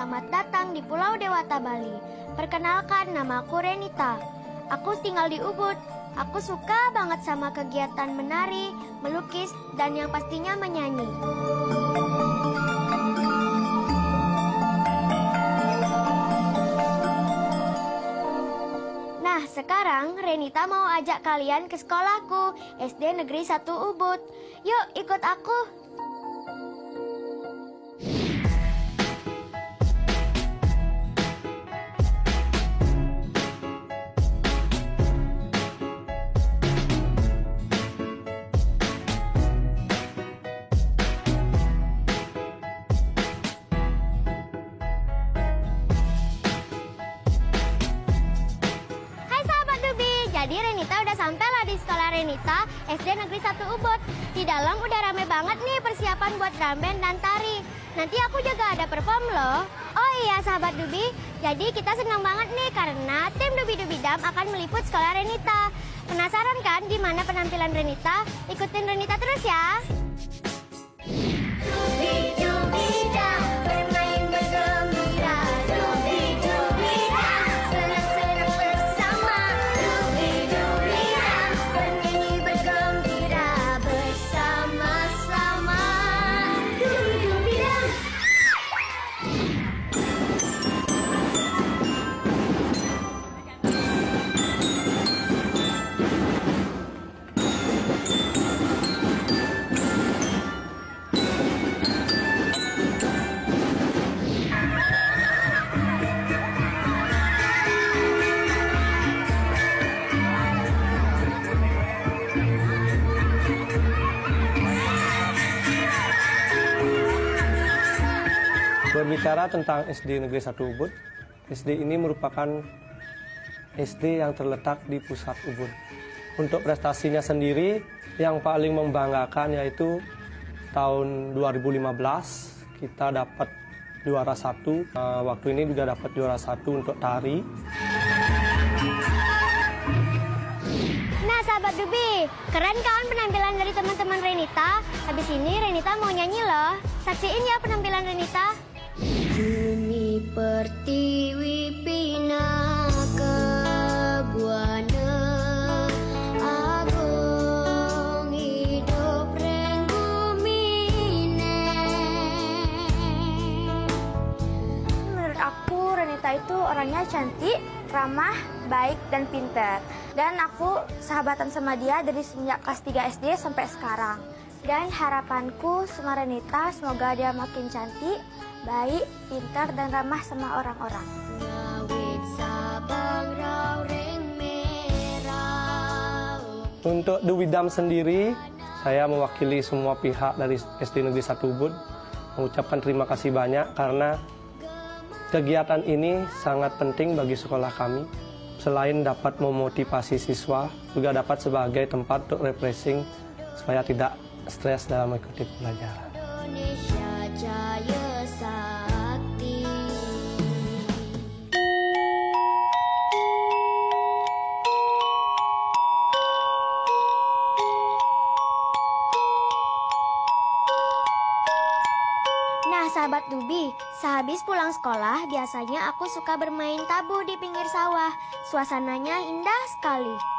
selamat datang di Pulau Dewata, Bali. Perkenalkan, namaku Renita. Aku tinggal di Ubud. Aku suka banget sama kegiatan menari, melukis, dan yang pastinya menyanyi. Nah, sekarang Renita mau ajak kalian ke sekolahku, SD Negeri 1 Ubud. Yuk, ikut aku. Jadi Renita udah sampai lah di sekolah Renita, SD Negeri 1 Ubud. Di dalam udah rame banget nih persiapan buat drum band dan tari. Nanti aku juga ada perform loh. Oh iya sahabat Dubi, jadi kita senang banget nih karena tim Dubi-Dubi-Dam akan meliput sekolah Renita. Penasaran kan gimana penampilan Renita? Ikutin Renita terus ya. Dubi-Dubi-Dam bermain bergembira. Dubi-Dubi-Dam senang-senang bersama. Dubi-Dubi-Dam bernyanyi bergembira bersama-sama. Dubi-Dubi-Dam. Berbicara tentang SD Negeri 1 Ubud, SD ini merupakan SD yang terletak di pusat Ubud. Untuk prestasinya sendiri, yang paling membanggakan yaitu tahun 2015 kita dapat juara 1. Waktu ini juga dapat juara 1 untuk tari. Nah sahabat Dubi, keren kan penampilan dari teman-teman Renita? Habis ini Renita mau nyanyi loh. Saksiin ya penampilan Renita. Bumi pertiwi pinaka buana agung hidup reng bumine. Menurut aku Renita itu orangnya cantik, ramah, baik, dan pintar. Dan aku sahabatan sama dia dari semenjak kelas 3 SD sampai sekarang. Dan harapanku sama Renita semoga dia makin cantik, baik, pintar, dan ramah sama orang-orang. Untuk Dubi-Dam sendiri, saya mewakili semua pihak dari SD Negeri 1 Ubud mengucapkan terima kasih banyak karena kegiatan ini sangat penting bagi sekolah kami. Selain dapat memotivasi siswa, juga dapat sebagai tempat untuk refreshing supaya tidak stres dalam mengikuti pelajaran. Indonesia Jaya Sakti. Nah sahabat Dubi, sehabis pulang sekolah biasanya aku suka bermain tabuh di pinggir sawah. Suasananya indah sekali.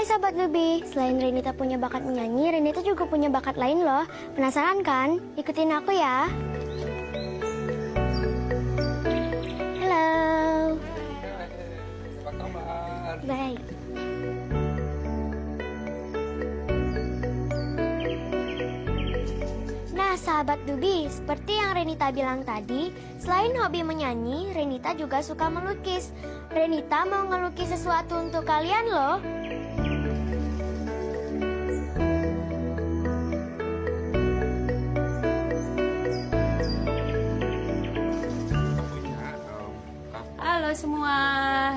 Sahabat Dubi, selain Renita punya bakat menyanyi, Renita juga punya bakat lain loh. Penasaran kan? Ikutin aku ya. Halo. Apa kabar? Baik. Nah, sahabat Dubi, seperti yang Renita bilang tadi, selain hobi menyanyi, Renita juga suka melukis. Renita mau ngelukis sesuatu untuk kalian loh. Halo semua,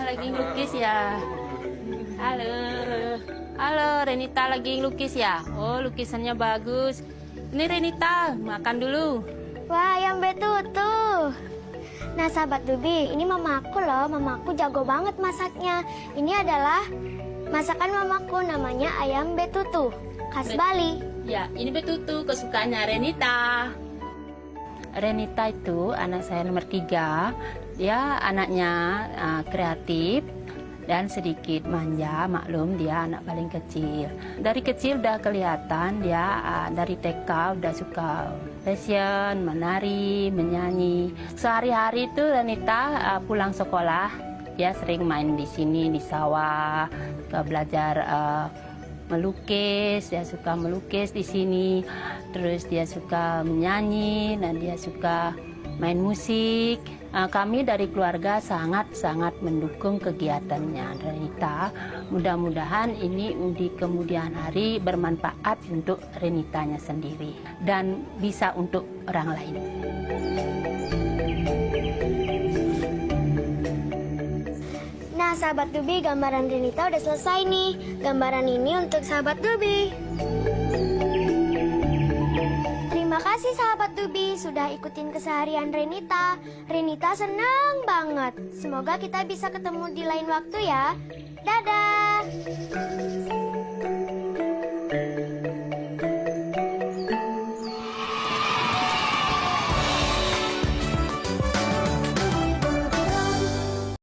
lagi lukis ya. Halo. Halo, Renita lagi lukis ya? Oh, lukisannya bagus. Ini Renita, makan dulu. Wah, ayam betutu. Nah, sahabat Dubi, ini mamaku loh. Mamaku jago banget masaknya. Ini adalah masakan mamaku, namanya ayam betutu, khas Bali. Ya, ini betutu kesukaannya Renita. Renita itu anak saya nomor 3. Dia anaknya kreatif dan sedikit manja, maklum dia anak paling kecil. Dari kecil udah kelihatan dia dari TK udah suka fashion, menari, menyanyi. Sehari-hari itu Renita pulang sekolah, dia sering main di sini di sawah, belajar melukis, dia suka melukis di sini. Terus dia suka menyanyi dan dia suka main musik. Kami dari keluarga sangat-sangat mendukung kegiatannya Renita. Mudah-mudahan ini di kemudian hari bermanfaat untuk Renitanya sendiri dan bisa untuk orang lain. Nah, sahabat Dubi, gambaran Renita udah selesai nih. Gambaran ini untuk sahabat Dubi. Terima kasih sahabat Dubi sudah ikutin keseharian Renita. Renita senang banget. Semoga kita bisa ketemu di lain waktu ya. Dadah!